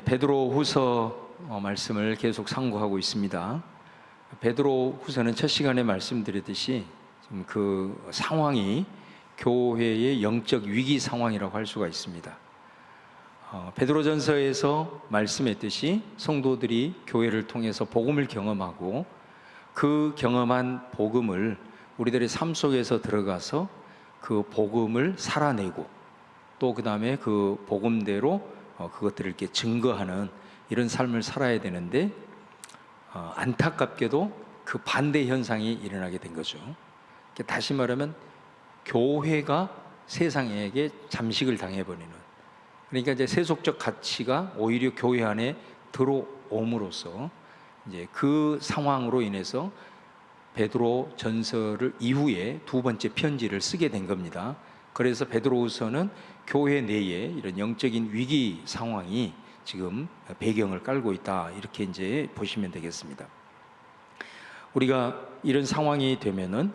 베드로후서 말씀을 계속 상고하고 있습니다. 베드로후서는 첫 시간에 말씀드렸듯이 지금 그 상황이 교회의 영적 위기 상황이라고 할 수가 있습니다. 베드로전서에서 말씀했듯이 성도들이 교회를 통해서 복음을 경험하고 그 경험한 복음을 우리들의 삶 속에서 들어가서 그 복음을 살아내고 또 그 다음에 그 복음대로 그것들을 이렇게 증거하는 이런 삶을 살아야 되는데 안타깝게도 그 반대 현상이 일어나게 된 거죠. 다시 말하면 교회가 세상에게 잠식을 당해버리는, 그러니까 이제 세속적 가치가 오히려 교회 안에 들어옴으로써 이제 그 상황으로 인해서 베드로 전서를 이후에 두 번째 편지를 쓰게 된 겁니다. 그래서 베드로후서는 교회 내에 이런 영적인 위기 상황이 지금 배경을 깔고 있다, 이렇게 이제 보시면 되겠습니다. 우리가 이런 상황이 되면은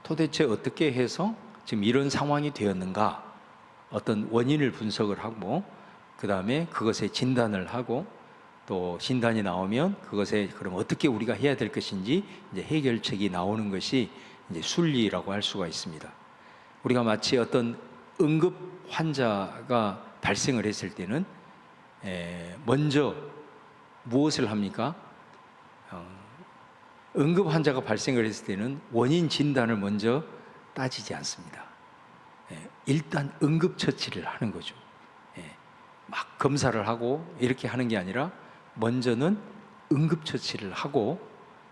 도대체 어떻게 해서 지금 이런 상황이 되었는가, 어떤 원인을 분석을 하고 그 다음에 그것에 진단을 하고 또 진단이 나오면 그것에 그럼 어떻게 우리가 해야 될 것인지 이제 해결책이 나오는 것이 이제 순리라고 할 수가 있습니다. 우리가 마치 어떤 응급 환자가 발생을 했을 때는 먼저 무엇을 합니까? 응급 환자가 발생을 했을 때는 원인 진단을 먼저 따지지 않습니다. 일단 응급처치를 하는 거죠. 막 검사를 하고 이렇게 하는 게 아니라 먼저는 응급처치를 하고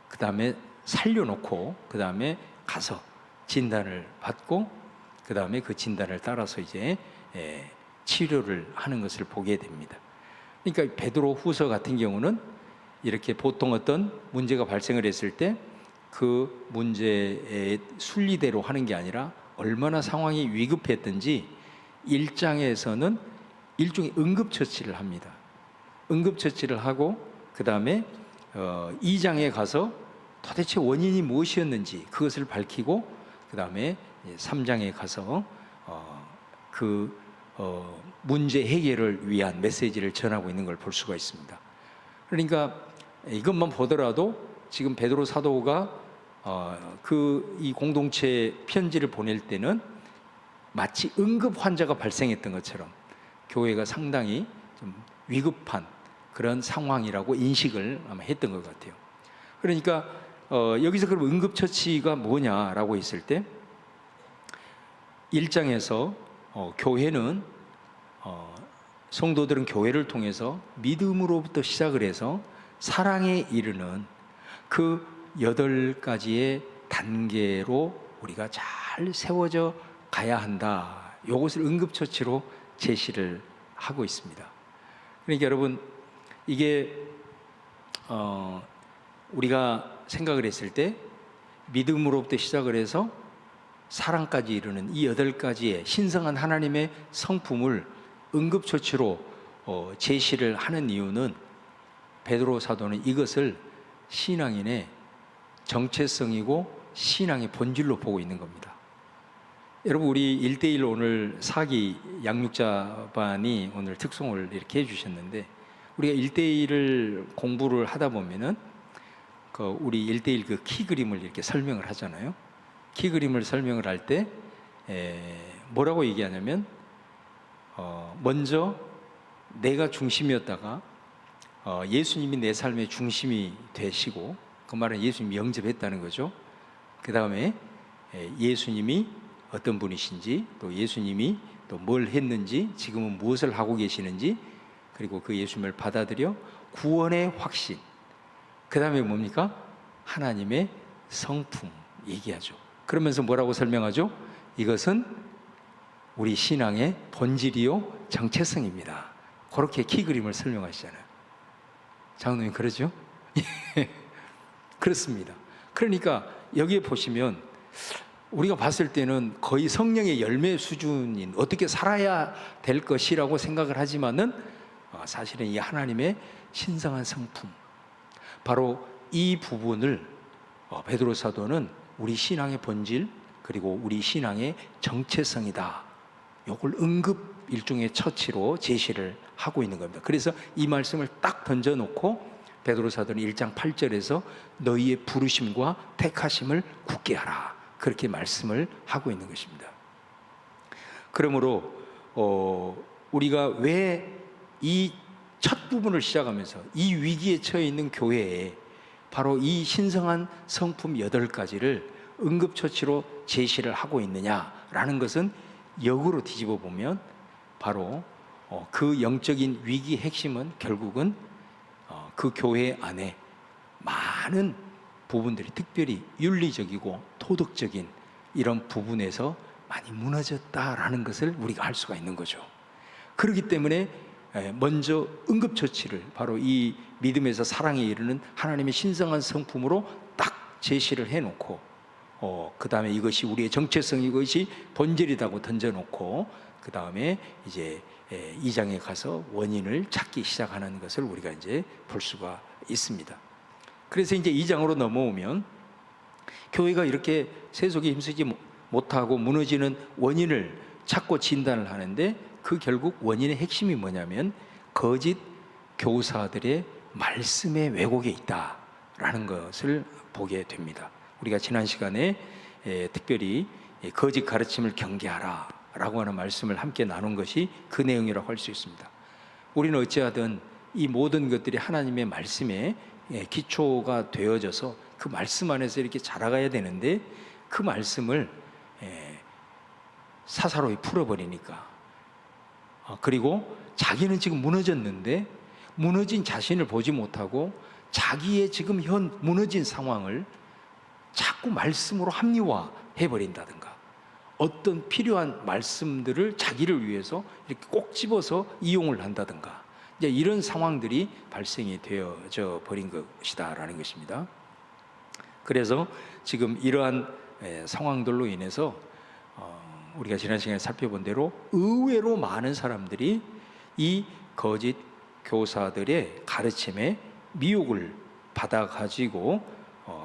그 다음에 살려놓고 그 다음에 가서 진단을 받고 그 다음에 그 진단을 따라서 이제 치료를 하는 것을 보게 됩니다. 그러니까 베드로후서 같은 경우는 이렇게 보통 어떤 문제가 발생을 했을 때 그 문제의 순리대로 하는 게 아니라 얼마나 상황이 위급했든지 1장에서는 일종의 응급처치를 합니다. 응급처치를 하고 그 다음에 2장에 가서 도대체 원인이 무엇이었는지 그것을 밝히고 그 다음에 3장에 가서 문제 해결을 위한 메시지를 전하고 있는 걸 볼 수가 있습니다. 그러니까 이것만 보더라도 지금 베드로 사도가 이 공동체 편지를 보낼 때는 마치 응급 환자가 발생했던 것처럼 교회가 상당히 좀 위급한 그런 상황이라고 인식을 아마 했던 것 같아요. 그러니까 여기서 그럼 응급처치가 뭐냐라고 했을 때 1장에서 교회는 성도들은 교회를 통해서 믿음으로부터 시작을 해서 사랑에 이르는 그 8가지의 단계로 우리가 잘 세워져 가야 한다, 이것을 응급처치로 제시를 하고 있습니다. 그러니까 여러분, 이게 우리가 생각을 했을 때 믿음으로부터 시작을 해서 사랑까지 이르는 이 8가지의 신성한 하나님의 성품을 응급처치로 제시를 하는 이유는 베드로 사도는 이것을 신앙인의 정체성이고 신앙의 본질로 보고 있는 겁니다. 여러분, 우리 1:1 오늘 사기 양육자반이 오늘 특송을 이렇게 해주셨는데, 우리가 1:1을 공부를 하다 보면은 우리 1:1 그 키 그림을 이렇게 설명을 하잖아요. 키 그림을 설명을 할 때 뭐라고 얘기하냐면 먼저 내가 중심이었다가 예수님이 내 삶의 중심이 되시고, 그 말은 예수님이 영접했다는 거죠. 그 다음에 예수님이 어떤 분이신지, 또 예수님이 또 뭘 했는지, 지금은 무엇을 하고 계시는지, 그리고 그 예수님을 받아들여 구원의 확신, 그 다음에 뭡니까? 하나님의 성품 얘기하죠. 그러면서 뭐라고 설명하죠? 이것은 우리 신앙의 본질이요 정체성입니다. 그렇게 키 그림을 설명하시잖아요. 장로님 그러죠? 그렇습니다. 그러니까 여기에 보시면 우리가 봤을 때는 거의 성령의 열매 수준인 어떻게 살아야 될 것이라고 생각을 하지만은 사실은 이 하나님의 신성한 성품, 바로 이 부분을 베드로 사도는 우리 신앙의 본질 그리고 우리 신앙의 정체성이다, 이걸 응급 일종의 처치로 제시를 하고 있는 겁니다. 그래서 이 말씀을 딱 던져놓고 베드로 사도는 1장 8절에서 너희의 부르심과 택하심을 굳게 하라, 그렇게 말씀을 하고 있는 것입니다. 그러므로 우리가 왜 이 첫 부분을 시작하면서 이 위기에 처해 있는 교회에 바로 이 신성한 성품 8가지를 응급처치로 제시를 하고 있느냐라는 것은 역으로 뒤집어 보면 바로 그 영적인 위기의 핵심은 결국은 그 교회 안에 많은 부분들이, 특별히 윤리적이고 도덕적인 이런 부분에서 많이 무너졌다라는 것을 우리가 알 수가 있는 거죠. 그렇기 때문에 먼저 응급처치를 바로 이 믿음에서 사랑에 이르는 하나님의 신성한 성품으로 딱 제시를 해놓고 그 다음에 이것이 우리의 정체성, 이것이 본질이라고 던져놓고 그 다음에 이제 2장에 가서 원인을 찾기 시작하는 것을 우리가 이제 볼 수가 있습니다. 그래서 이제 2장으로 넘어오면 교회가 이렇게 세속에 힘쓰지 못하고 무너지는 원인을 찾고 진단을 하는데, 그 결국 원인의 핵심이 뭐냐면 거짓 교사들의 말씀의 왜곡에 있다라는 것을 보게 됩니다. 우리가 지난 시간에 특별히 거짓 가르침을 경계하라 라고 하는 말씀을 함께 나눈 것이 그 내용이라고 할 수 있습니다. 우리는 어찌하든 이 모든 것들이 하나님의 말씀에 기초가 되어져서 그 말씀 안에서 이렇게 자라가야 되는데, 그 말씀을 사사로이 풀어버리니까, 그리고 자기는 지금 무너졌는데 무너진 자신을 보지 못하고 자기의 지금 현 무너진 상황을 자꾸 말씀으로 합리화해 버린다든가, 어떤 필요한 말씀들을 자기를 위해서 이렇게 꼭 집어서 이용을 한다든가, 이제 이런 상황들이 발생이 되어져 버린 것이다라는 것입니다. 그래서 지금 이러한 상황들로 인해서 우리가 지난 시간에 살펴본 대로 의외로 많은 사람들이 이 거짓 교사들의 가르침에 미혹을 받아가지고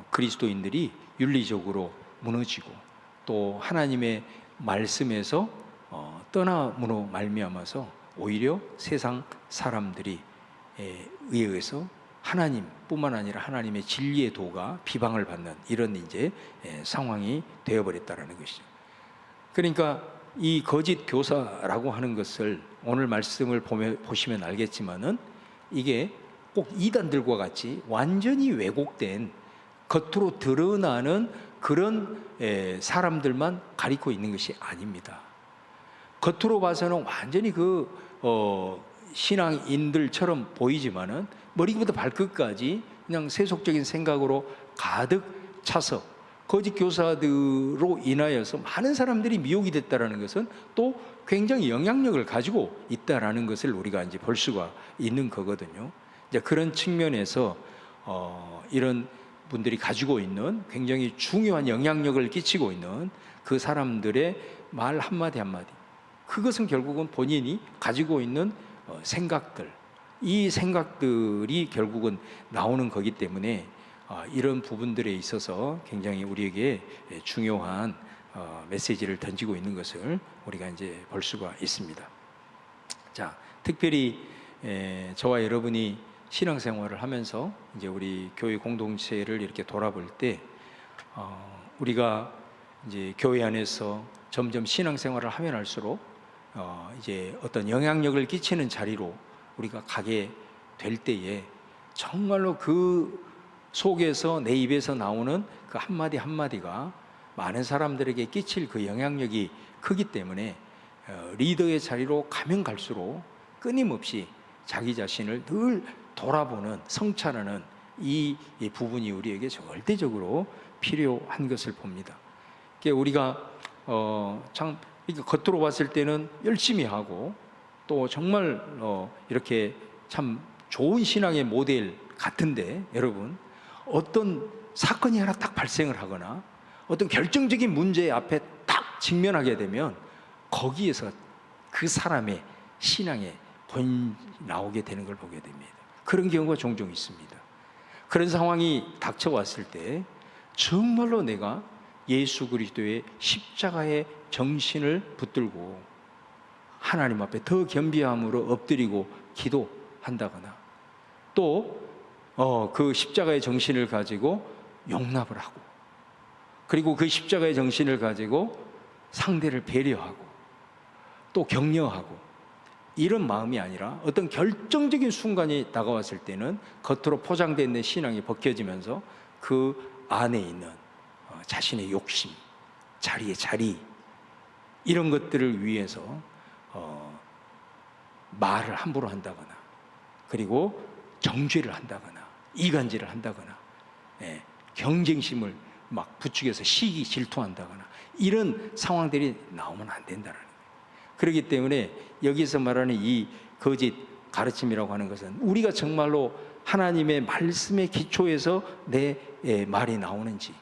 그리스도인들이 윤리적으로 무너지고 또 하나님의 말씀에서 떠남으로 말미암아서 오히려 세상 사람들이 의해서 하나님뿐만 아니라 하나님의 진리의 도가 비방을 받는 이런 이제 상황이 되어버렸다라는 것이죠. 그러니까 이 거짓 교사라고 하는 것을 오늘 말씀을 보시면 알겠지만은 이게 꼭 이단들과 같이 완전히 왜곡된 겉으로 드러나는 그런 사람들만 가리고 있는 것이 아닙니다. 겉으로 봐서는 완전히 신앙인들처럼 보이지만은 머리부터 발끝까지 그냥 세속적인 생각으로 가득 차서 거짓 교사들로 인하여서 많은 사람들이 미혹이 됐다라는 것은 또 굉장히 영향력을 가지고 있다라는 것을 우리가 이제 볼 수가 있는 거거든요. 이제 그런 측면에서 이런 분들이 가지고 있는 굉장히 중요한 영향력을 끼치고 있는 그 사람들의 말 한마디 한마디, 그것은 결국은 본인이 가지고 있는 생각들, 이 생각들이 결국은 나오는 거기 때문에 이런 부분들에 있어서 굉장히 우리에게 중요한 메시지를 던지고 있는 것을 우리가 이제 볼 수가 있습니다. 자, 특별히 저와 여러분이 신앙생활을 하면서 이제 우리 교회 공동체를 이렇게 돌아볼 때 우리가 이제 교회 안에서 점점 신앙생활을 하면 할수록 이제 어떤 영향력을 끼치는 자리로 우리가 가게 될 때에 정말로 그 속에서 내 입에서 나오는 그 한마디 한마디가 많은 사람들에게 끼칠 그 영향력이 크기 때문에 리더의 자리로 가면 갈수록 끊임없이 자기 자신을 늘 돌아보는, 성찰하는 이 부분이 우리에게 절대적으로 필요한 것을 봅니다. 우리가 참 겉으로 봤을 때는 열심히 하고 또 정말 이렇게 참 좋은 신앙의 모델 같은데, 여러분 어떤 사건이 하나 딱 발생을 하거나 어떤 결정적인 문제 앞에 딱 직면하게 되면 거기에서 그 사람의 신앙의 본이 나오게 되는 걸 보게 됩니다. 그런 경우가 종종 있습니다. 그런 상황이 닥쳐왔을 때 정말로 내가 예수 그리스도의 십자가의 정신을 붙들고 하나님 앞에 더 겸비함으로 엎드리고 기도한다거나, 또 그 십자가의 정신을 가지고 용납을 하고, 그리고 그 십자가의 정신을 가지고 상대를 배려하고 또 격려하고, 이런 마음이 아니라 어떤 결정적인 순간이 다가왔을 때는 겉으로 포장된 내 신앙이 벗겨지면서 그 안에 있는 자신의 욕심, 자리의 자리, 이런 것들을 위해서 말을 함부로 한다거나, 그리고 정죄를 한다거나 이간질을 한다거나, 경쟁심을 막 부추겨서 시기 질투한다거나, 이런 상황들이 나오면 안 된다는 거예요. 그렇기 때문에 여기서 말하는 이 거짓 가르침이라고 하는 것은 우리가 정말로 하나님의 말씀의 기초에서 내 말이 나오는지,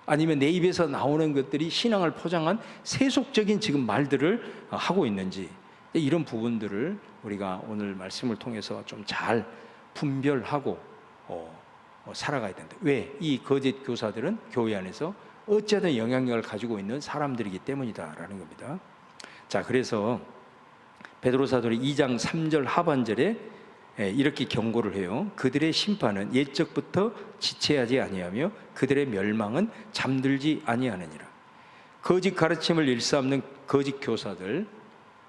아니면 내 입에서 나오는 것들이 신앙을 포장한 세속적인 지금 말들을 하고 있는지, 이런 부분들을 우리가 오늘 말씀을 통해서 좀 잘 분별하고 살아가야 된다. 왜? 이 거짓 교사들은 교회 안에서 어찌하든 영향력을 가지고 있는 사람들이기 때문이다라는 겁니다. 자, 그래서 베드로 사도리 2장 3절 하반절에 이렇게 경고를 해요. 그들의 심판은 옛적부터 지체하지 아니하며 그들의 멸망은 잠들지 아니하느니라. 거짓 가르침을 일삼는 거짓 교사들,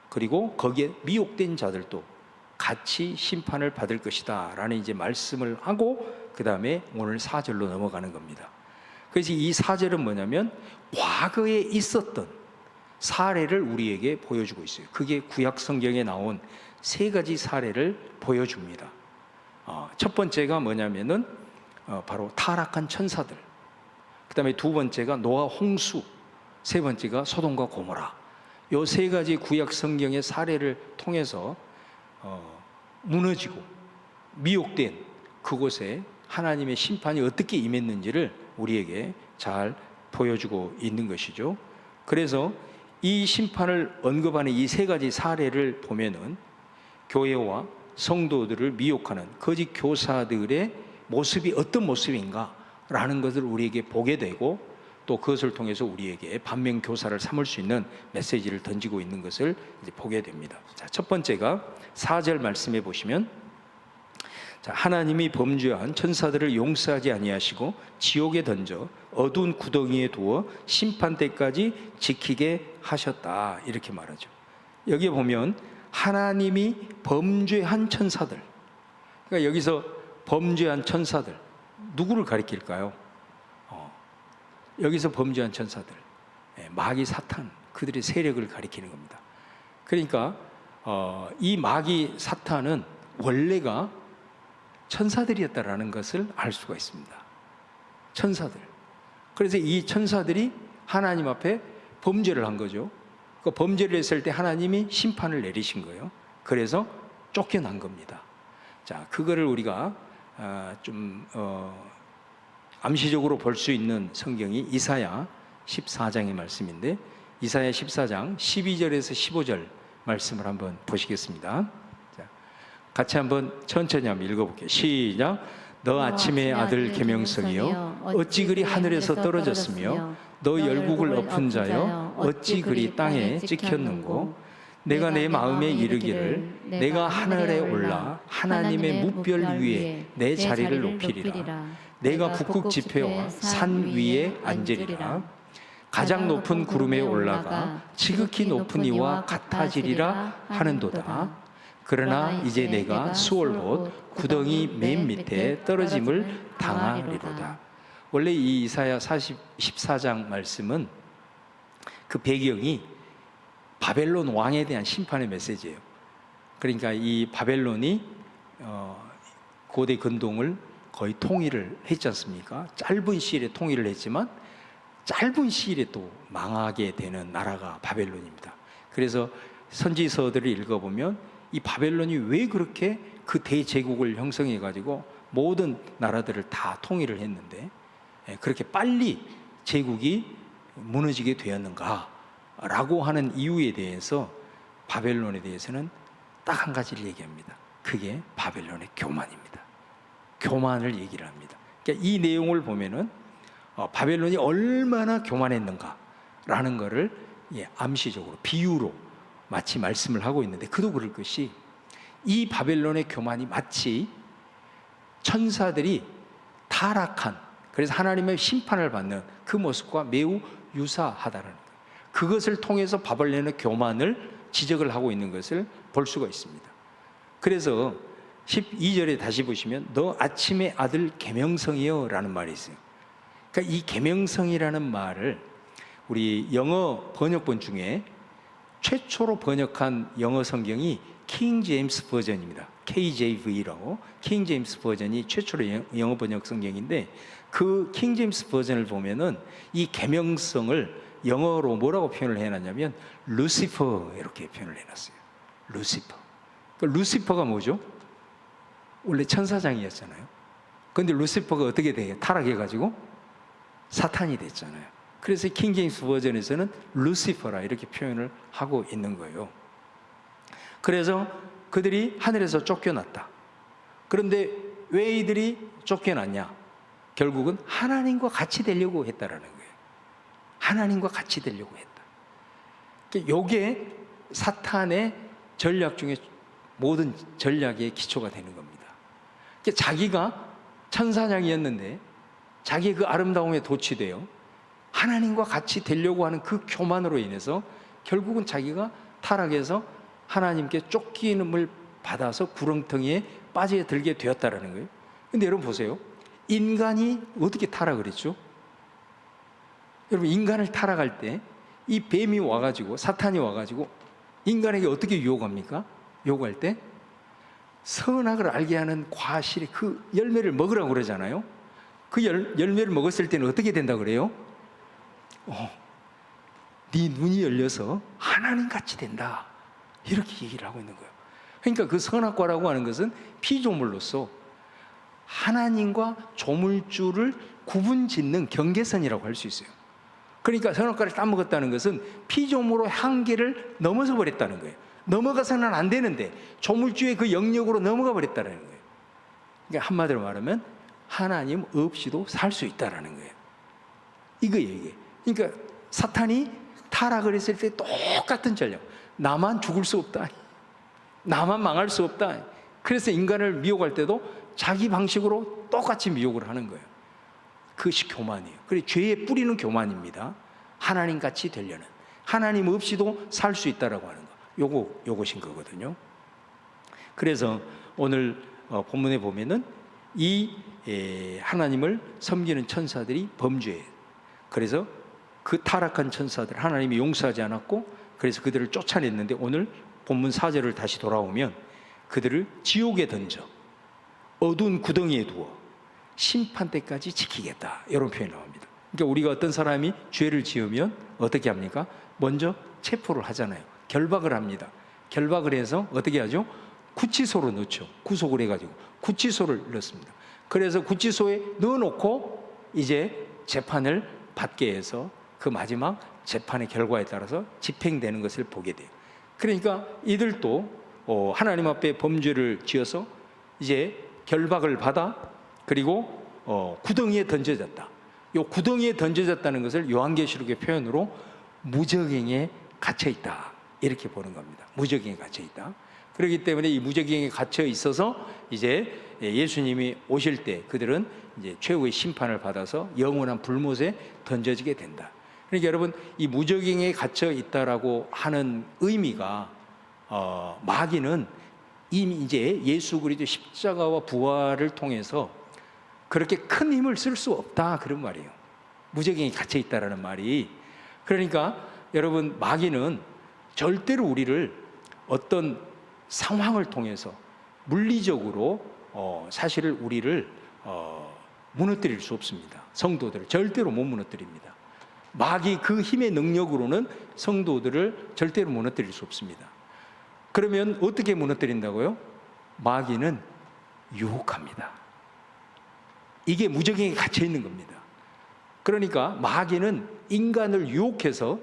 그리고 거기에 미혹된 자들도 같이 심판을 받을 것이다 라는 이제 말씀을 하고, 그 다음에 오늘 4절로 넘어가는 겁니다. 그래서 이 4절은 뭐냐면 과거에 있었던 사례를 우리에게 보여주고 있어요. 그게 구약 성경에 나온 3가지 사례를 보여줍니다. 첫 번째가 뭐냐면은 바로 타락한 천사들, 그 다음에 두 번째가 노아 홍수, 세 번째가 소돔과 고모라. 요 3가지 구약 성경의 사례를 통해서 무너지고 미혹된 그곳에 하나님의 심판이 어떻게 임했는지를 우리에게 잘 보여주고 있는 것이죠. 그래서 이 심판을 언급하는 이 3가지 사례를 보면은 교회와 성도들을 미혹하는 거짓 교사들의 모습이 어떤 모습인가라는 것을 우리에게 보게 되고, 또 그것을 통해서 우리에게 반면 교사를 삼을 수 있는 메시지를 던지고 있는 것을 이제 보게 됩니다. 자, 첫 번째가 4절 말씀해 보시면, 자, 하나님이 범죄한 천사들을 용서하지 아니하시고 지옥에 던져 어두운 구덩이에 두어 심판 때까지 지키게 하셨다, 이렇게 말하죠. 여기에 보면 하나님이 범죄한 천사들, 그러니까 여기서 범죄한 천사들, 누구를 가리킬까요? 여기서 범죄한 천사들, 마귀 사탄, 그들의 세력을 가리키는 겁니다. 그러니까 이 마귀 사탄은 원래가 천사들이었다라는 것을 알 수가 있습니다. 천사들. 그래서 이 천사들이 하나님 앞에 범죄를 한 거죠. 그 범죄를 했을 때 하나님이 심판을 내리신 거예요. 그래서 쫓겨난 겁니다. 자, 그거를 우리가 좀 암시적으로 볼 수 있는 성경이 이사야 14장의 말씀인데, 이사야 14장 12절에서 15절 말씀을 한번 보시겠습니다. 자, 같이 한번 천천히 한번 읽어볼게요. 시작. 너 아침의 아들 계명성이여 어찌 그리 하늘에서 떨어졌으며 너 열국을 엎은 자여 어찌 그리 땅에 찍혔는고, 내가 내 마음에 이르기를 내가 하늘에 올라 하나님의 뭇별 위에 내 자리를 높이리라. 내가 북극 지폐와 산 위에 앉으리라. 가장 높은 구름에 올라가 지극히 높은 이와 같아지리라 하는도다. 그러나 이제 내가 수월 곧 구덩이 맨 밑에 떨어짐을 당하리로다. 원래 이 이사야 14장 말씀은 그 배경이 바벨론 왕에 대한 심판의 메시지예요. 그러니까 이 바벨론이 고대 근동을 거의 통일을 했지 않습니까? 짧은 시일에 통일을 했지만 짧은 시일에 또 망하게 되는 나라가 바벨론입니다. 그래서 선지서들을 읽어보면 이 바벨론이 왜 그렇게 그 대제국을 형성해 가지고 모든 나라들을 다 통일을 했는데 그렇게 빨리 제국이 무너지게 되었는가 라고 하는 이유에 대해서 바벨론에 대해서는 딱 한 가지를 얘기합니다. 그게 바벨론의 교만입니다. 교만을 얘기를 합니다. 그러니까 이 내용을 보면은 바벨론이 얼마나 교만했는가라는 것을 암시적으로 비유로 마치 말씀을 하고 있는데, 그도 그럴 것이 이 바벨론의 교만이 마치 천사들이 타락한, 그래서 하나님의 심판을 받는 그 모습과 매우 유사하다는 거예요. 그것을 통해서 바벨론의 교만을 지적을 하고 있는 것을 볼 수가 있습니다. 그래서 12절에 다시 보시면 너 아침의 아들 계명성이여 라는 말이 있어요. 그러니까 이 계명성이라는 말을 우리 영어 번역본 중에 최초로 번역한 영어 성경이 킹 제임스 버전입니다. KJV라고, 킹 제임스 버전이 최초로 영어 번역 성경인데, 그 킹 제임스 버전을 보면은 이 계명성을 영어로 뭐라고 표현을 해놨냐면 루시퍼 이렇게 표현을 해놨어요. 루시퍼. 그러니까 루시퍼가 뭐죠? 원래 천사장이었잖아요. 그런데 루시퍼가 어떻게 돼요? 타락해가지고 사탄이 됐잖아요. 그래서 킹 제임스 버전에서는 루시퍼라 이렇게 표현을 하고 있는 거예요. 그래서 그들이 하늘에서 쫓겨났다. 그런데 왜 이들이 쫓겨났냐? 결국은 하나님과 같이 되려고 했다라는 거예요. 하나님과 같이 되려고 했다. 이게 사탄의 전략 중에 모든 전략의 기초가 되는 겁니다. 자기가 천사장이었는데 자기의 그 아름다움에 도취되어 하나님과 같이 되려고 하는 그 교만으로 인해서 결국은 자기가 타락해서 하나님께 쫓김을 받아서 구렁텅이에 빠져들게 되었다라는 거예요. 근데 여러분 보세요. 인간이 어떻게 타락을 했죠? 여러분, 인간을 타락할 때 이 뱀이 와가지고, 사탄이 와가지고 인간에게 어떻게 유혹합니까? 유혹할 때 선악을 알게 하는 과실의 그 열매를 먹으라고 그러잖아요. 그 열매를 먹었을 때는 어떻게 된다고 그래요? 네 눈이 열려서 하나님같이 된다, 이렇게 얘기를 하고 있는 거예요. 그러니까 그 선악과라고 하는 것은 피조물로서 하나님과 조물주를 구분짓는 경계선이라고 할 수 있어요. 그러니까 선악과를 따먹었다는 것은 피조물의 한계를 넘어서 버렸다는 거예요. 넘어가서는 안 되는데 조물주의 그 영역으로 넘어가 버렸다는 거예요. 그러니까 한마디로 말하면 하나님 없이도 살 수 있다는 거예요. 이거예요, 이게. 그러니까 사탄이 타락을 했을 때 똑같은 전략. 나만 죽을 수 없다, 나만 망할 수 없다. 그래서 인간을 미혹할 때도 자기 방식으로 똑같이 미혹을 하는 거예요. 그것이 교만이에요. 그래, 죄의 뿌리는 교만입니다. 하나님같이 되려는, 하나님 없이도 살 수 있다라고 하는 거, 요것인 거거든요. 그래서 오늘 본문에 보면은 이 하나님을 섬기는 천사들이 범죄해요. 그래서 그 타락한 천사들 하나님이 용서하지 않았고, 그래서 그들을 쫓아냈는데, 오늘 본문 4절을 다시 돌아오면 그들을 지옥에 던져 어두운 구덩이에 두어 심판 때까지 지키겠다, 이런 표현이 나옵니다. 그러니까 우리가 어떤 사람이 죄를 지으면 어떻게 합니까? 먼저 체포를 하잖아요. 결박을 합니다. 결박을 해서 어떻게 하죠? 구치소로 넣죠. 구속을 해가지고 구치소를 넣습니다. 그래서 구치소에 넣어놓고 이제 재판을 받게 해서 그 마지막 재판의 결과에 따라서 집행되는 것을 보게 돼요. 그러니까 이들도 하나님 앞에 범죄를 지어서 이제 결박을 받아, 그리고 구덩이에 던져졌다. 이 구덩이에 던져졌다는 것을 요한계시록의 표현으로 무저갱에 갇혀 있다, 이렇게 보는 겁니다. 무저갱에 갇혀 있다. 그렇기 때문에 이 무저갱에 갇혀 있어서 이제 예수님이 오실 때 그들은 이제 최후의 심판을 받아서 영원한 불못에 던져지게 된다. 그러니까 여러분, 이 무저갱에 갇혀 있다라고 하는 의미가 마귀는 이미 이제 예수 그리스도 십자가와 부활을 통해서 그렇게 큰 힘을 쓸 수 없다, 그런 말이에요. 무저갱에 갇혀 있다라는 말이. 그러니까 여러분, 마귀는 절대로 우리를 어떤 상황을 통해서 물리적으로 사실을 우리를 무너뜨릴 수 없습니다. 성도들을 절대로 못 무너뜨립니다. 마귀 그 힘의 능력으로는 성도들을 절대로 무너뜨릴 수 없습니다. 그러면 어떻게 무너뜨린다고요? 마귀는 유혹합니다. 이게 무저갱에 갇혀 있는 겁니다. 그러니까 마귀는 인간을 유혹해서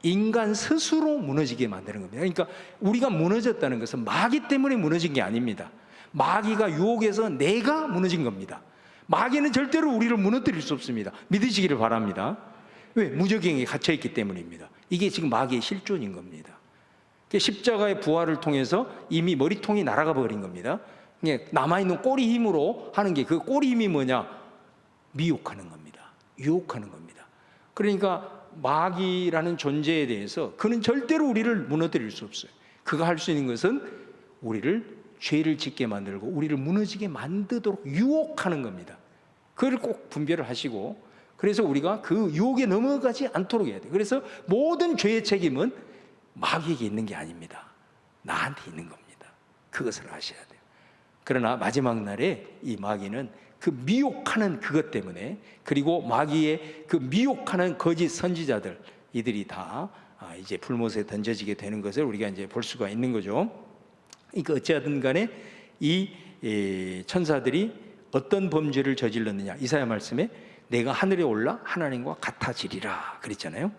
인간 스스로 무너지게 만드는 겁니다. 그러니까 우리가 무너졌다는 것은 마귀 때문에 무너진 게 아닙니다. 마귀가 유혹해서 내가 무너진 겁니다. 마귀는 절대로 우리를 무너뜨릴 수 없습니다. 믿으시기를 바랍니다. 왜? 무저갱에 갇혀 있기 때문입니다. 이게 지금 마귀의 실존인 겁니다. 십자가의 부활을 통해서 이미 머리통이 날아가 버린 겁니다. 남아있는 꼬리 힘으로 하는 게, 그 꼬리 힘이 뭐냐? 미혹하는 겁니다. 유혹하는 겁니다. 그러니까 마귀라는 존재에 대해서 그는 절대로 우리를 무너뜨릴 수 없어요. 그가 할 수 있는 것은 우리를 죄를 짓게 만들고 우리를 무너지게 만들도록 유혹하는 겁니다. 그걸 꼭 분별을 하시고, 그래서 우리가 그 유혹에 넘어가지 않도록 해야 돼요. 그래서 모든 죄의 책임은 마귀에게 있는 게 아닙니다. 나한테 있는 겁니다. 그것을 아셔야 돼요. 그러나 마지막 날에 이 마귀는 그 미혹하는 그것 때문에, 그리고 마귀의 그 미혹하는 거짓 선지자들, 이들이 다 이제 불못에 던져지게 되는 것을 우리가 이제 볼 수가 있는 거죠. 그러니까 어찌하든 간에 이 천사들이 어떤 범죄를 저질렀느냐, 이사야 말씀에 내가 하늘에 올라 하나님과 같아지리라 그랬잖아요.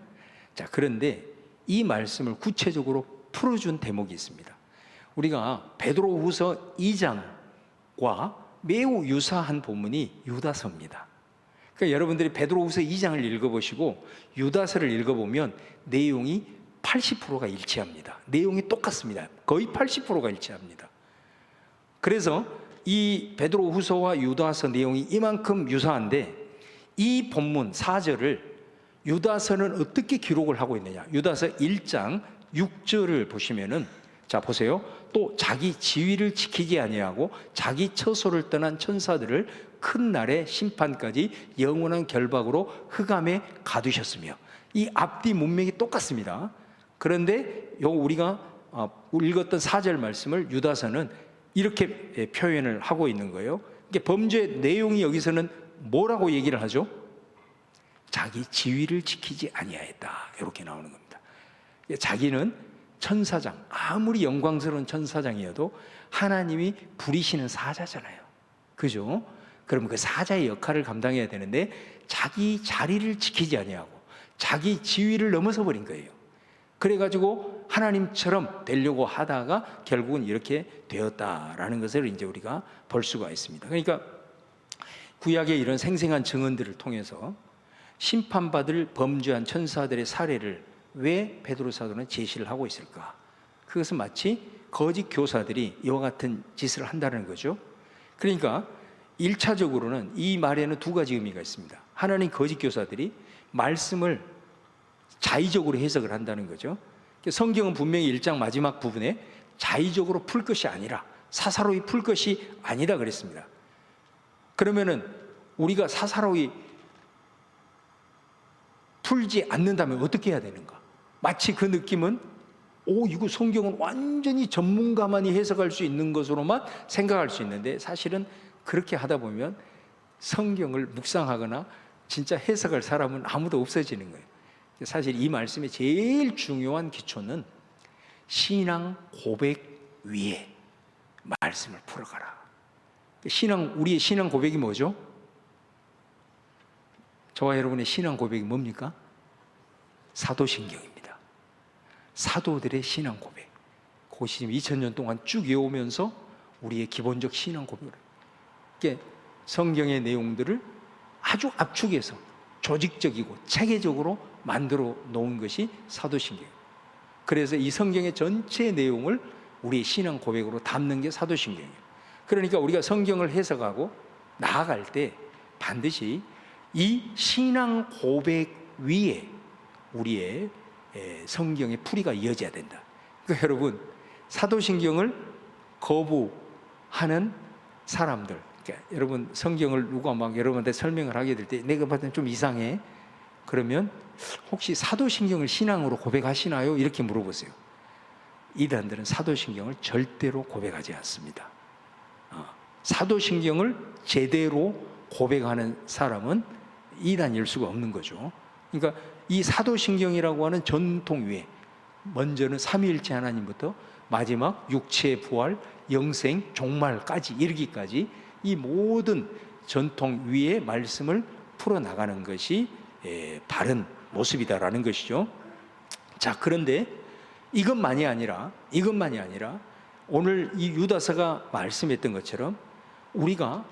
자, 그런데 이 말씀을 구체적으로 풀어준 대목이 있습니다. 우리가 베드로후서 2장과 매우 유사한 본문이 유다서입니다. 그러니까 여러분들이 베드로후서 2장을 읽어보시고 유다서를 읽어보면 내용이 80%가 일치합니다. 내용이 똑같습니다. 거의 80%가 일치합니다. 그래서 이 베드로후서와 유다서 내용이 이만큼 유사한데, 이 본문 4절을 유다서는 어떻게 기록을 하고 있느냐? 유다서 1장 6절을 보시면은, 자 보세요. 또 자기 지위를 지키지 아니하고 자기 처소를 떠난 천사들을 큰 날의 심판까지 영원한 결박으로 흑암에 가두셨으며, 이 앞뒤 문맥이 똑같습니다. 그런데 우리가 읽었던 4절 말씀을 유다서는 이렇게 표현을 하고 있는 거예요. 범죄 내용이 여기서는 뭐라고 얘기를 하죠? 자기 지위를 지키지 아니하였다, 이렇게 나오는 겁니다. 자기는 천사장, 아무리 영광스러운 천사장이어도 하나님이 부리시는 사자잖아요. 그죠? 그러면 그 사자의 역할을 감당해야 되는데 자기 자리를 지키지 아니하고 자기 지위를 넘어서 버린 거예요. 그래가지고 하나님처럼 되려고 하다가 결국은 이렇게 되었다라는 것을 이제 우리가 볼 수가 있습니다. 그러니까 구약의 이런 생생한 증언들을 통해서 심판받을 범죄한 천사들의 사례를 왜 베드로 사도는 제시를 하고 있을까? 그것은 마치 거짓 교사들이 이와 같은 짓을 한다는 거죠. 그러니까 1차적으로는 이 말에는 두 가지 의미가 있습니다. 하나는 거짓 교사들이 말씀을 자의적으로 해석을 한다는 거죠. 성경은 분명히 1장 마지막 부분에 자의적으로 풀 것이 아니라, 사사로이 풀 것이 아니다 그랬습니다. 그러면은 우리가 사사로이 풀지 않는다면 어떻게 해야 되는가? 마치 그 느낌은 이거 성경은 완전히 전문가만이 해석할 수 있는 것으로만 생각할 수 있는데, 사실은 그렇게 하다 보면 성경을 묵상하거나 진짜 해석할 사람은 아무도 없어지는 거예요. 사실 이 말씀의 제일 중요한 기초는 신앙 고백 위에 말씀을 풀어가라. 우리의 신앙 고백이 뭐죠? 저와 여러분의 신앙 고백이 뭡니까? 사도신경입니다. 사도들의 신앙 고백. 그것이 지금 2000년 동안 쭉 이어오면서 우리의 기본적 신앙 고백을, 성경의 내용들을 아주 압축해서 조직적이고 체계적으로 만들어 놓은 것이 사도신경. 그래서 이 성경의 전체 내용을 우리의 신앙 고백으로 담는 게 사도신경이에요. 그러니까 우리가 성경을 해석하고 나아갈 때 반드시 이 신앙 고백 위에 우리의 성경의 풀이가 이어져야 된다. 그러니까 여러분, 사도신경을 거부하는 사람들, 그러니까 여러분 성경을 누가 막 여러분한테 설명을 하게 될 때 내가 봤을 때 좀 이상해, 그러면 혹시 사도신경을 신앙으로 고백하시나요? 이렇게 물어보세요. 이단들은 사도신경을 절대로 고백하지 않습니다. 사도신경을 제대로 고백하는 사람은 이단일 수가 없는 거죠. 그러니까 이 사도신경이라고 하는 전통 위에 먼저는 삼위일체 하나님부터 마지막 육체의 부활, 영생, 종말까지 이르기까지 이 모든 전통 위에 말씀을 풀어나가는 것이 바른 모습이다라는 것이죠. 자, 그런데 이것만이 아니라 오늘 이 유다서가 말씀했던 것처럼 우리가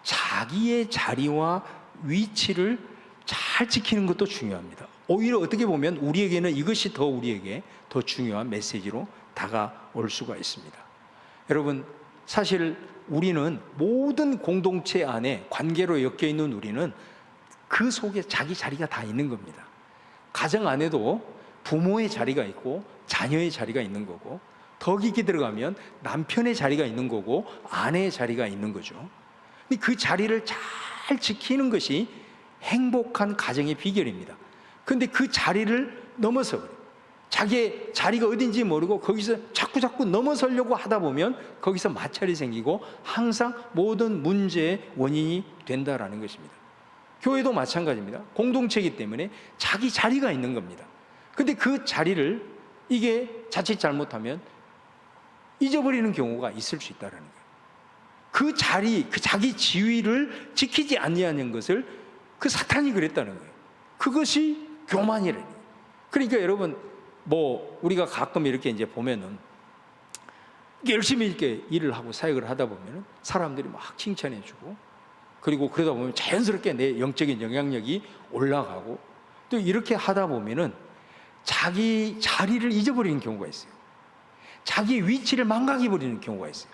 자기의 자리와 위치를 잘 지키는 것도 중요합니다. 오히려 어떻게 보면 우리에게는 이것이 우리에게 더 중요한 메시지로 다가올 수가 있습니다. 여러분, 사실 우리는 모든 공동체 안에 관계로 엮여 있는 우리는 그 속에 자기 자리가 다 있는 겁니다. 가정 안에도 부모의 자리가 있고 자녀의 자리가 있는 거고, 더 깊게 들어가면 남편의 자리가 있는 거고 아내의 자리가 있는 거죠. 그 자리를 잘 지키는 것이 행복한 가정의 비결입니다. 그런데 그 자리를 넘어서 버려요. 자기의 자리가 어딘지 모르고 거기서 자꾸 넘어서려고 하다 보면 거기서 마찰이 생기고 항상 모든 문제의 원인이 된다라는 것입니다. 교회도 마찬가지입니다. 공동체이기 때문에 자기 자리가 있는 겁니다. 근데 그 자리를 이게 자칫 잘못하면 잊어버리는 경우가 있을 수 있다는 거예요. 그 자리, 그 자기 지위를 지키지 아니하는 것을 그 사탄이 그랬다는 거예요. 그것이 교만이래요. 그러니까 여러분, 우리가 가끔 이렇게 이제 보면은 열심히 이렇게 일을 하고 사역을 하다 보면은 사람들이 막 칭찬해주고, 그리고 그러다 보면 자연스럽게 내 영적인 영향력이 올라가고, 또 이렇게 하다 보면은 자기 자리를 잊어버리는 경우가 있어요. 자기 위치를 망각해버리는 경우가 있어요.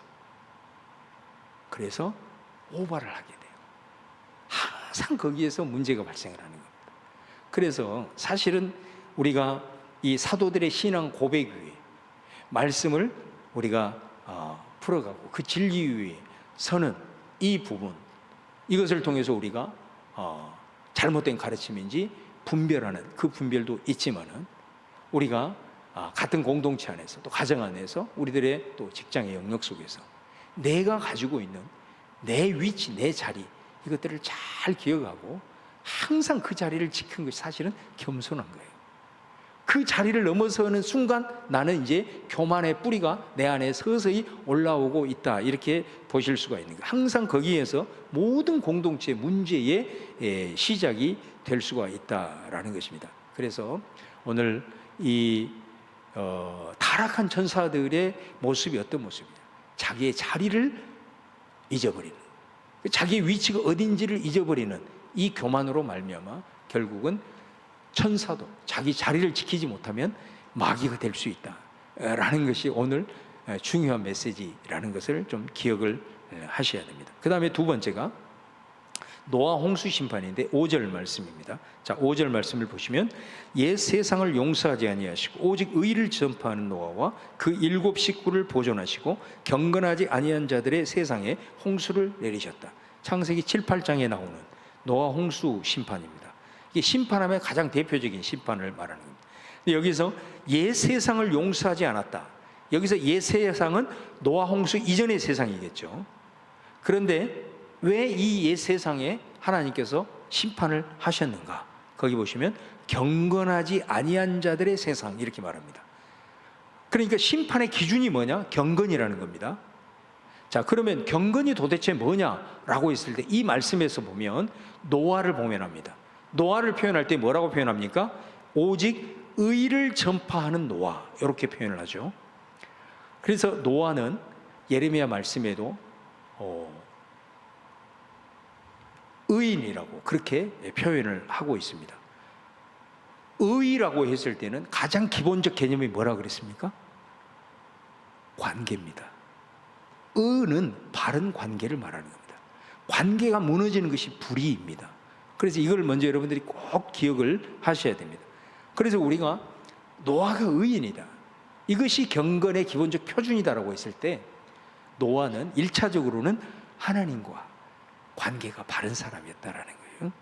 그래서 오바를 하게 돼요. 항상 거기에서 문제가 발생을 하는 겁니다. 그래서 사실은 우리가 이 사도들의 신앙 고백 위에 말씀을 우리가 풀어가고 그 진리 위에 서는 이 부분, 이것을 통해서 우리가 잘못된 가르침인지 분별하는 그 분별도 있지만은, 우리가 같은 공동체 안에서 또 가정 안에서 우리들의 또 직장의 영역 속에서 내가 가지고 있는 내 위치, 내 자리, 이것들을 잘 기억하고 항상 그 자리를 지키는 것이 사실은 겸손한 거예요. 그 자리를 넘어서는 순간 나는 이제 교만의 뿌리가 내 안에 서서히 올라오고 있다, 이렇게 보실 수가 있는 거예요. 항상 거기에서 모든 공동체 문제의 시작이 될 수가 있다라는 것입니다. 그래서 오늘 이 타락한 천사들의 모습이 어떤 모습이냐, 자기의 자리를 잊어버리는, 자기의 위치가 어딘지를 잊어버리는 이 교만으로 말미암아 결국은 천사도 자기 자리를 지키지 못하면 마귀가 될 수 있다라는 것이 오늘 중요한 메시지라는 것을 좀 기억을 하셔야 됩니다. 그 다음에 두 번째가 노아 홍수 심판인데 5절 말씀입니다. 자, 5절 말씀을 보시면, 옛 세상을 용서하지 아니하시고 오직 의를 전파하는 노아와 그 7 식구를 보존하시고 경건하지 아니한 자들의 세상에 홍수를 내리셨다. 창세기 7, 8장에 나오는 노아 홍수 심판입니다. 이게 심판하면 가장 대표적인 심판을 말하는 겁니다. 여기서 옛 세상을 용서하지 않았다. 여기서 옛 세상은 노아 홍수 이전의 세상이겠죠. 그런데 왜 이 옛 세상에 하나님께서 심판을 하셨는가? 거기 보시면 경건하지 아니한 자들의 세상, 이렇게 말합니다. 그러니까 심판의 기준이 뭐냐? 경건이라는 겁니다. 자, 그러면 경건이 도대체 뭐냐라고 했을 때 이 말씀에서 보면 노아를 보면 합니다. 노아를 표현할 때 뭐라고 표현합니까? 오직 의를 전파하는 노아, 이렇게 표현을 하죠. 그래서 노아는 예레미야 말씀에도 의인이라고 그렇게 표현을 하고 있습니다. 의라고 했을 때는 가장 기본적 개념이 뭐라고 그랬습니까? 관계입니다. 의는 바른 관계를 말하는 겁니다. 관계가 무너지는 것이 불의입니다. 그래서 이걸 먼저 여러분들이 꼭 기억을 하셔야 됩니다. 그래서 우리가 노아가 의인이다, 이것이 경건의 기본적 표준이다라고 했을 때 노아는 1차적으로는 하나님과 관계가 바른 사람이었다라는 거예요.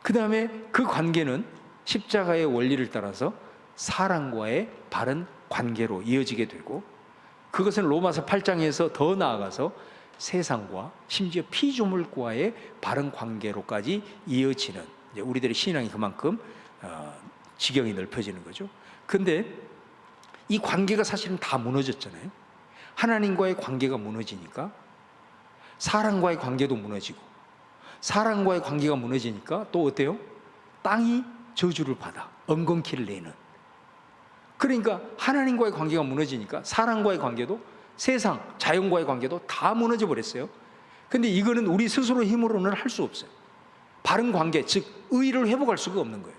그 다음에 그 관계는 십자가의 원리를 따라서 사랑과의 바른 관계로 이어지게 되고, 그것은 로마서 8장에서 더 나아가서 세상과 심지어 피조물과의 바른 관계로까지 이어지는, 이제 우리들의 신앙이 그만큼 지경이 넓혀지는 거죠. 근데 이 관계가 사실은 다 무너졌잖아요. 하나님과의 관계가 무너지니까 사람과의 관계도 무너지고, 사람과의 관계가 무너지니까 또 어때요? 땅이 저주를 받아 엉겅퀴를 내는. 그러니까 하나님과의 관계가 무너지니까 사람과의 관계도, 세상, 자연과의 관계도 다 무너져 버렸어요. 근데 이거는 우리 스스로 힘으로는 할 수 없어요. 바른 관계, 즉 의를 회복할 수가 없는 거예요.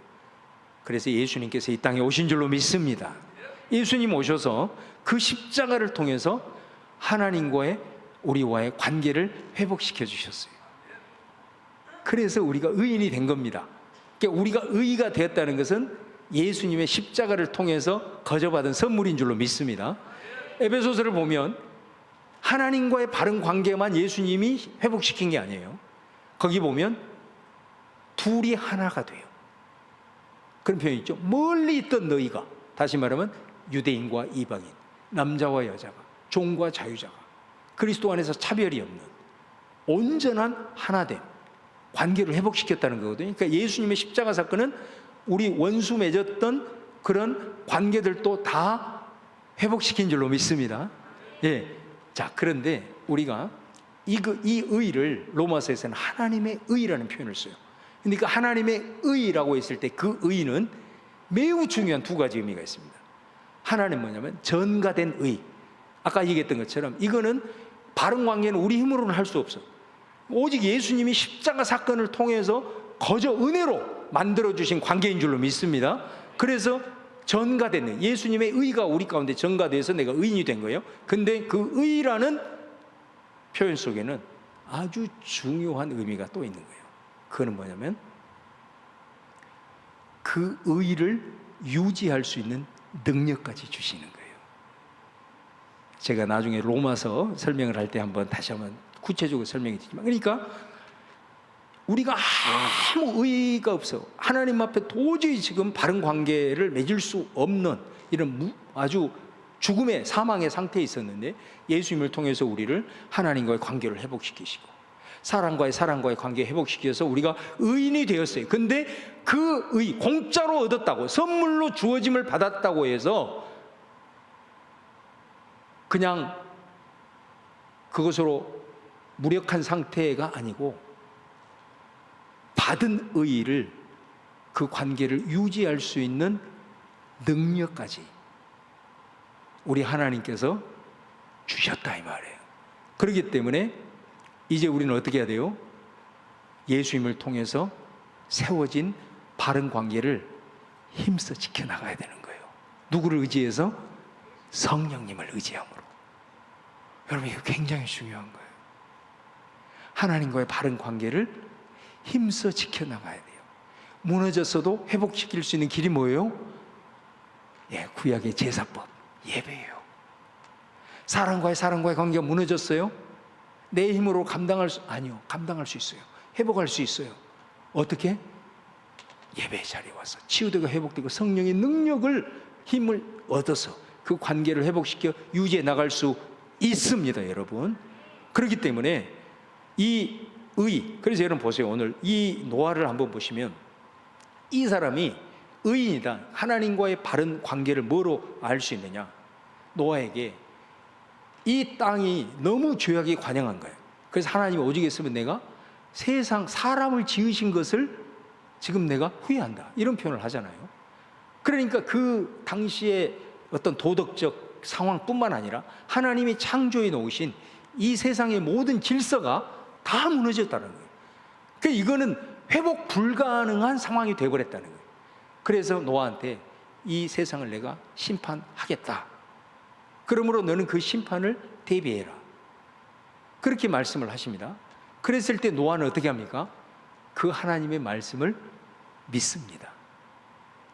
그래서 예수님께서 이 땅에 오신 줄로 믿습니다. 예수님 오셔서 그 십자가를 통해서 하나님과의 우리와의 관계를 회복시켜 주셨어요. 그래서 우리가 의인이 된 겁니다. 그러니까 우리가 의가 되었다는 것은 예수님의 십자가를 통해서 거저받은 선물인 줄로 믿습니다. 에베소서를 보면 하나님과의 바른 관계만 예수님이 회복시킨 게 아니에요. 거기 보면 둘이 하나가 돼요. 그런 표현이 있죠. 멀리 있던 너희가, 다시 말하면 유대인과 이방인, 남자와 여자가, 종과 자유자가 그리스도 안에서 차별이 없는 온전한 하나됨, 관계를 회복시켰다는 거거든요. 그러니까 예수님의 십자가 사건은 우리 원수 맺었던 그런 관계들도 다 회복시킨 줄로 믿습니다. 예. 자, 그런데 우리가 이 의를 로마서에서는 하나님의 의라는 표현을 써요. 그러니까 하나님의 의라고 했을 때 그 의는 매우 중요한 두 가지 의미가 있습니다. 하나는 뭐냐면 전가된 의. 아까 얘기했던 것처럼 이거는 바른 관계는 우리 힘으로는 할 수 없어. 오직 예수님이 십자가 사건을 통해서 거저 은혜로 만들어주신 관계인 줄로 믿습니다. 그래서 전가된 의, 예수님의 의가 우리 가운데 전가돼서 내가 의인이 된 거예요. 근데 그 의라는 표현 속에는 아주 중요한 의미가 또 있는 거예요. 그거는 뭐냐면 그 의를 유지할 수 있는 능력까지 주시는 거예요. 제가 나중에 로마서 설명을 할 때 다시 한번 구체적으로 설명해 드리지만, 그러니까 우리가 아무 의의가 없어, 하나님 앞에 도저히 지금 바른 관계를 맺을 수 없는 이런 아주 죽음의 사망의 상태에 있었는데 예수님을 통해서 우리를 하나님과의 관계를 회복시키시고 사람과의 관계 회복시켜서 우리가 의인이 되었어요. 근데 그 의, 공짜로 얻었다고, 선물로 주어짐을 받았다고 해서 그냥 그것으로 무력한 상태가 아니고 받은 의의를, 그 관계를 유지할 수 있는 능력까지 우리 하나님께서 주셨다 이 말이에요. 그렇기 때문에 이제 우리는 어떻게 해야 돼요? 예수님을 통해서 세워진 바른 관계를 힘써 지켜나가야 되는 거예요. 누구를 의지해서? 성령님을 의지함으로. 여러분, 이거 굉장히 중요한 거예요. 하나님과의 바른 관계를 힘써 지켜나가야 돼요. 무너졌어도 회복시킬 수 있는 길이 뭐예요? 예, 구약의 제사법, 예배예요. 사람과의 관계가 무너졌어요? 내 힘으로 아니요, 감당할 수 있어요. 회복할 수 있어요. 어떻게? 예배 자리에 와서 치유되고 회복되고 성령의 능력을, 힘을 얻어서 그 관계를 회복시켜 유지해 나갈 수 있습니다, 여러분. 그렇기 때문에 이 의, 그래서 여러분 보세요. 오늘 이 노아를 한번 보시면 이 사람이 의인이다, 하나님과의 바른 관계를 뭐로 알 수 있느냐? 노아에게 이 땅이 너무 죄악이 관영한 거예요. 그래서 하나님이 오직 했으면 내가 세상 사람을 지으신 것을 지금 내가 후회한다, 이런 표현을 하잖아요. 그러니까 그 당시에 어떤 도덕적 상황뿐만 아니라 하나님이 창조해 놓으신 이 세상의 모든 질서가 다 무너졌다는 거예요. 그러니까 이거는 회복 불가능한 상황이 되어버렸다는 거예요. 그래서 노아한테 이 세상을 내가 심판하겠다, 그러므로 너는 그 심판을 대비해라, 그렇게 말씀을 하십니다. 그랬을 때 노아는 어떻게 합니까? 그 하나님의 말씀을 믿습니다.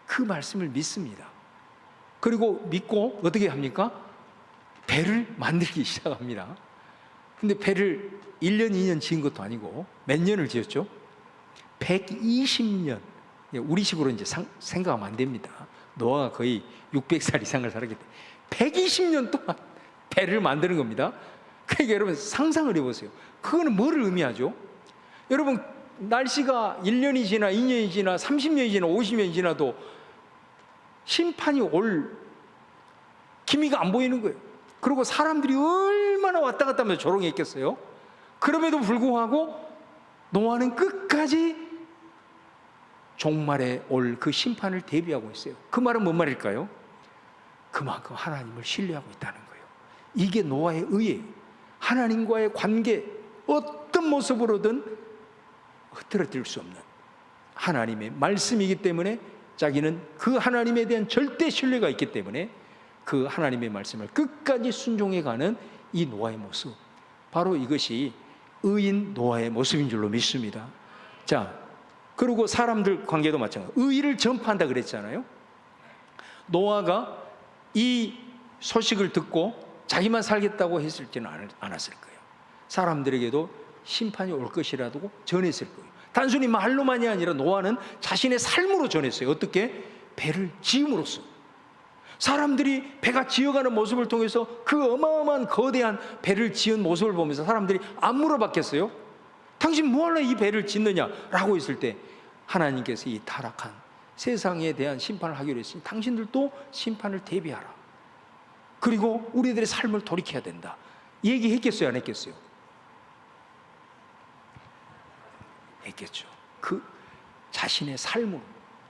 그 말씀을 믿습니다. 그리고 믿고 어떻게 합니까? 배를 만들기 시작합니다. 근데 배를 1년, 2년 지은 것도 아니고 몇 년을 지었죠? 120년. 우리식으로 이제 생각하면 안 됩니다. 노아가 거의 600살 이상을 살았기 때문에 120년 동안 배를 만드는 겁니다. 그러니까 여러분 상상을 해보세요. 그거는 뭐를 의미하죠? 여러분, 날씨가 1년이 지나 2년이 지나 30년이 지나 50년이 지나도 심판이 올 기미가 안 보이는 거예요. 그리고 사람들이 얼마나 왔다 갔다 하면서 조롱했겠어요? 그럼에도 불구하고 노아는 끝까지 종말에 올 그 심판을 대비하고 있어요. 그 말은 뭔 말일까요? 그만큼 하나님을 신뢰하고 있다는 거예요. 이게 노아의 의예요. 하나님과의 관계, 어떤 모습으로든 흐트러뜨릴 수 없는 하나님의 말씀이기 때문에 자기는 그 하나님에 대한 절대 신뢰가 있기 때문에 그 하나님의 말씀을 끝까지 순종해가는 이 노아의 모습, 바로 이것이 의인 노아의 모습인 줄로 믿습니다. 자, 그리고 사람들 관계도 마찬가지로 의를 전파한다 그랬잖아요. 노아가 이 소식을 듣고 자기만 살겠다고 했을지는 않았을 거예요. 사람들에게도 심판이 올 것이라고 전했을 거예요. 단순히 말로만이 아니라 노아는 자신의 삶으로 전했어요. 어떻게? 배를 지음으로써. 사람들이 배가 지어가는 모습을 통해서 그 어마어마한 거대한 배를 지은 모습을 보면서 사람들이 안 물어봤겠어요? 당신 뭐하러 이 배를 짓느냐? 라고 했을 때 하나님께서 이 타락한 세상에 대한 심판을 하기로 했으니 당신들도 심판을 대비하라. 그리고 우리들의 삶을 돌이켜야 된다. 얘기했겠어요? 안 했겠어요? 했겠죠. 그 자신의 삶으로,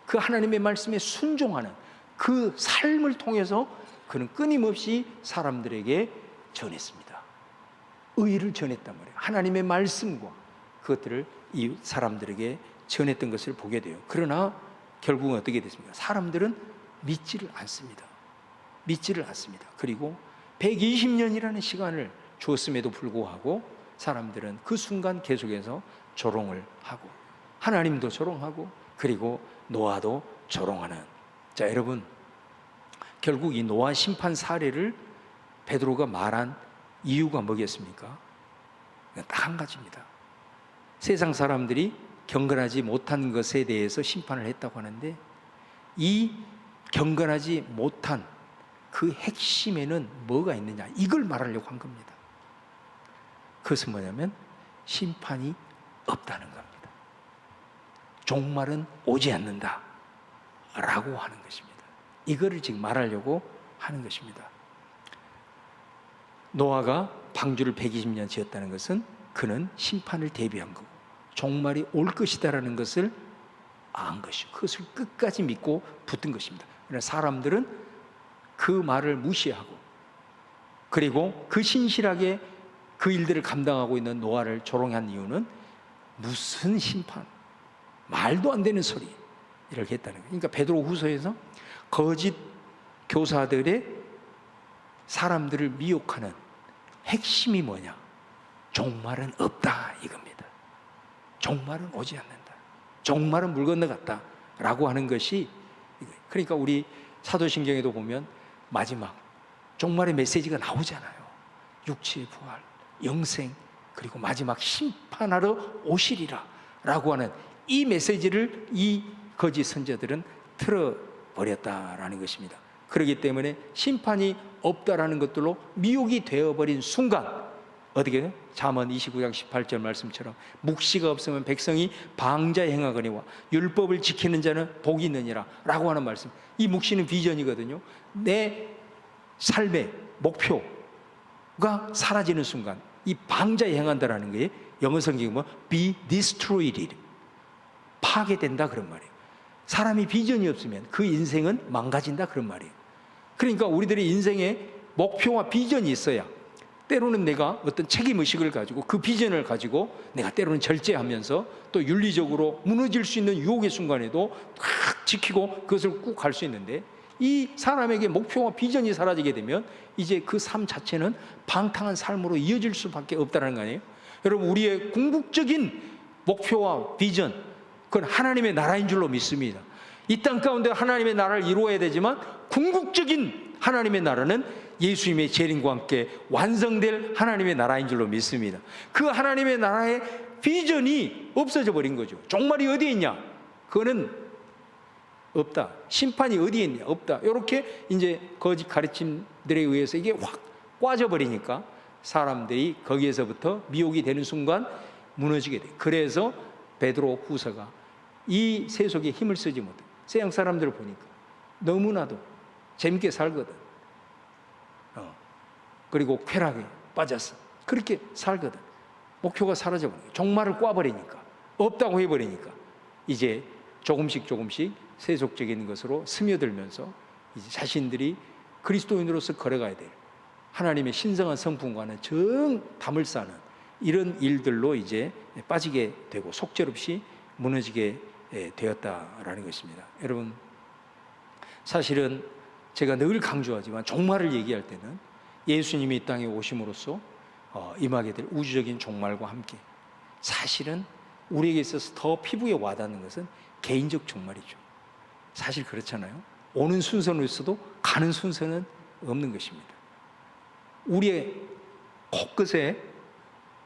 그 하나님의 말씀에 순종하는 그 삶을 통해서 그는 끊임없이 사람들에게 전했습니다. 의를 전했단 말이에요. 하나님의 말씀과 그것들을 이 사람들에게 전했던 것을 보게 돼요. 그러나 결국은 어떻게 됐습니까? 사람들은 믿지를 않습니다. 믿지를 않습니다. 그리고 120년이라는 시간을 주었음에도 불구하고 사람들은 그 순간 계속해서 조롱을 하고, 하나님도 조롱하고, 그리고 노아도 조롱하는. 자, 여러분, 결국 이 노아 심판 사례를 베드로가 말한 이유가 뭐겠습니까? 딱 한 가지입니다. 세상 사람들이 경건하지 못한 것에 대해서 심판을 했다고 하는데, 이 경건하지 못한 그 핵심에는 뭐가 있느냐, 이걸 말하려고 한 겁니다. 그것은 뭐냐면 심판이 없다는 겁니다. 종말은 오지 않는다 라고 하는 것입니다. 이거를 지금 말하려고 하는 것입니다. 노아가 방주를 120년 지었다는 것은 그는 심판을 대비한 거고 종말이 올 것이다라는 것을 안 것이고 그것을 끝까지 믿고 붙든 것입니다. 그러나 사람들은 그 말을 무시하고, 그리고 그 신실하게 그 일들을 감당하고 있는 노아를 조롱한 이유는 무슨 심판, 말도 안 되는 소리, 이렇게 했다는 거예요. 그러니까 베드로 후서에서 거짓 교사들의 사람들을 미혹하는 핵심이 뭐냐? 종말은 없다, 이겁니다. 종말은 오지 않는다. 종말은 물 건너갔다 라고 하는 것이 이거예요. 그러니까 우리 사도신경에도 보면 마지막 종말의 메시지가 나오잖아요. 육체의 부활, 영생, 그리고 마지막 심판하러 오시리라 라고 하는 이 메시지를 이 거짓 선자들은 틀어버렸다라는 것입니다. 그렇기 때문에 심판이 없다라는 것들로 미혹이 되어버린 순간 어떻게 해요? 잠언 29장 18절 말씀처럼 묵시가 없으면 백성이 방자에 행하거니와 율법을 지키는 자는 복이 있느니라 라고 하는 말씀. 이 묵시는 비전이거든요. 내 삶의 목표가 사라지는 순간 이 방자에 행한다라는 게 영어 성경이 뭐 be destroyed, 파괴된다 그런 말이에요. 사람이 비전이 없으면 그 인생은 망가진다 그런 말이에요. 그러니까 우리들의 인생에 목표와 비전이 있어야, 때로는 내가 어떤 책임의식을 가지고 그 비전을 가지고 내가 때로는 절제하면서 또 윤리적으로 무너질 수 있는 유혹의 순간에도 탁 지키고 그것을 꾹 갈 수 있는데, 이 사람에게 목표와 비전이 사라지게 되면 이제 그 삶 자체는 방탕한 삶으로 이어질 수밖에 없다는 거 아니에요? 여러분, 우리의 궁극적인 목표와 비전, 그건 하나님의 나라인 줄로 믿습니다. 이 땅 가운데 하나님의 나라를 이루어야 되지만 궁극적인 하나님의 나라는 예수님의 재림과 함께 완성될 하나님의 나라인 줄로 믿습니다. 그 하나님의 나라의 비전이 없어져 버린 거죠. 종말이 어디에 있냐? 그거는 없다. 심판이 어디에 있냐? 없다. 이렇게 이제 거짓 가르침들에 의해서 이게 확 꽈져 버리니까 사람들이 거기에서부터 미혹이 되는 순간 무너지게 돼요. 그래서 베드로 후서가 이 세속에 힘을 쓰지 못해. 서양 사람들을 보니까 너무나도 재밌게 살거든. 그리고 쾌락에 빠졌어. 그렇게 살거든. 목표가 사라져버리니까, 종말을 꽈버리니까, 없다고 해버리니까 이제 조금씩 세속적인 것으로 스며들면서 이제 자신들이 그리스도인으로서 걸어가야 될 하나님의 신성한 성품과는 정 담을 쌓는 이런 일들로 이제 빠지게 되고 속절없이 무너지게 되었다라는 것입니다. 여러분, 사실은 제가 늘 강조하지만 종말을 얘기할 때는 예수님이 이 땅에 오심으로써 임하게 될 우주적인 종말과 함께 사실은 우리에게 있어서 더 피부에 와닿는 것은 개인적 종말이죠. 사실 그렇잖아요. 오는 순서는 있어도 가는 순서는 없는 것입니다. 우리의 코끝에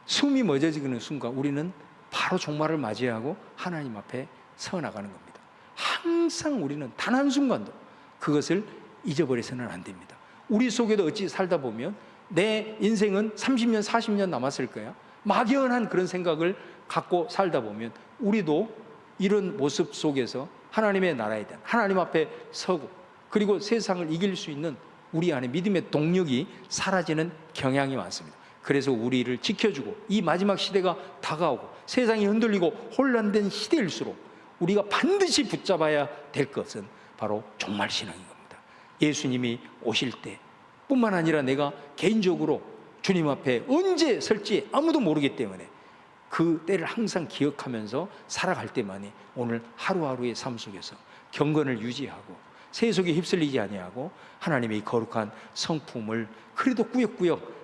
숨이 멎어지는 순간 우리는 바로 종말을 맞이하고 하나님 앞에 서 나가는 겁니다. 항상 우리는 단 한순간도 그것을 잊어버려서는 안 됩니다. 우리 속에도 어찌 살다 보면 내 인생은 30년, 40년 남았을 거야. 막연한 그런 생각을 갖고 살다 보면 우리도 이런 모습 속에서 하나님의 나라에 대한 하나님 앞에 서고 그리고 세상을 이길 수 있는 우리 안에 믿음의 동력이 사라지는 경향이 많습니다. 그래서 우리를 지켜주고 이 마지막 시대가 다가오고 세상이 흔들리고 혼란된 시대일수록 우리가 반드시 붙잡아야 될 것은 바로 종말 신앙인 겁니다. 예수님이 오실 때 뿐만 아니라 내가 개인적으로 주님 앞에 언제 설지 아무도 모르기 때문에 그 때를 항상 기억하면서 살아갈 때만이 오늘 하루하루의 삶 속에서 경건을 유지하고 세속에 휩쓸리지 아니하고 하나님의 거룩한 성품을 그래도 꾸역꾸역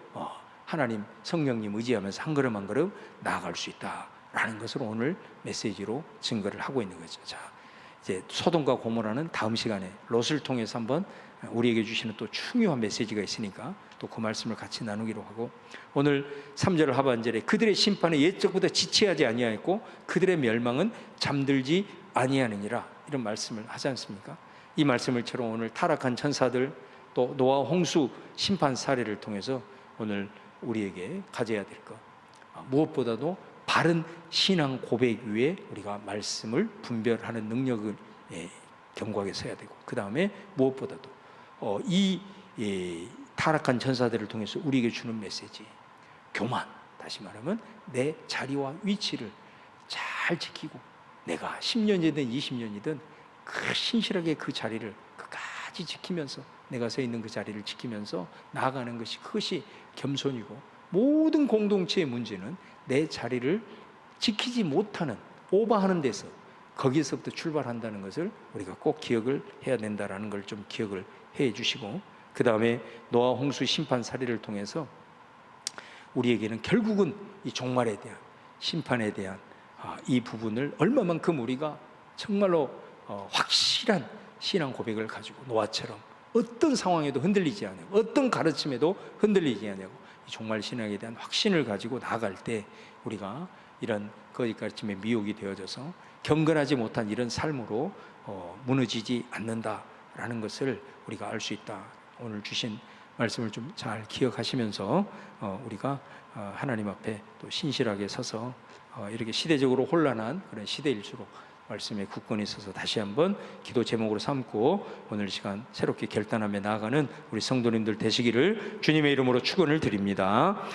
하나님 성령님 의지하면서 한 걸음 한 걸음 나아갈 수 있다라는 것을 오늘 메시지로 증거를 하고 있는 거죠. 자, 이제 소돔과 고모라는 다음 시간에 롯을 통해서 한번 우리에게 주시는 또 중요한 메시지가 있으니까 또 그 말씀을 같이 나누기로 하고, 오늘 3절 하반절에 그들의 심판에 옛적보다 지체하지 아니하였고 그들의 멸망은 잠들지 아니하느니라 이런 말씀을 하지 않습니까? 이 말씀을처럼 오늘 타락한 천사들 또 노아 홍수 심판 사례를 통해서 오늘 우리에게 가져야 될 것, 무엇보다도 바른 신앙 고백 위에 우리가 말씀을 분별하는 능력을 견고하게 서야 되고, 그 다음에 무엇보다도 이 타락한 천사들을 통해서 우리에게 주는 메시지, 교만, 다시 말하면 내 자리와 위치를 잘 지키고 내가 10년이든 20년이든 신실하게 그 자리를 끝까지 지키면서 내가 서 있는 그 자리를 지키면서 나아가는 것이, 그것이 겸손이고, 모든 공동체의 문제는 내 자리를 지키지 못하는, 오버하는 데서 거기에서부터 출발한다는 것을 우리가 꼭 기억을 해야 된다는 걸 좀 기억을 해 주시고, 그 다음에 노아 홍수 심판 사례를 통해서 우리에게는 결국은 이 종말에 대한, 심판에 대한 이 부분을 얼마만큼 우리가 정말로 확실한 신앙 고백을 가지고 노아처럼 어떤 상황에도 흔들리지 않고 어떤 가르침에도 흔들리지 않고 이 종말 신앙에 대한 확신을 가지고 나아갈 때 우리가 이런 거짓 가르침에 미혹이 되어져서 경건하지 못한 이런 삶으로 무너지지 않는다라는 것을 우리가 알 수 있다. 오늘 주신 말씀을 좀 잘 기억하시면서 우리가 하나님 앞에 또 신실하게 서서 이렇게 시대적으로 혼란한 그런 시대일수록 말씀에 굳건히 있어서 다시 한번 기도 제목으로 삼고 오늘 시간 새롭게 결단하며 나아가는 우리 성도님들 되시기를 주님의 이름으로 축원을 드립니다.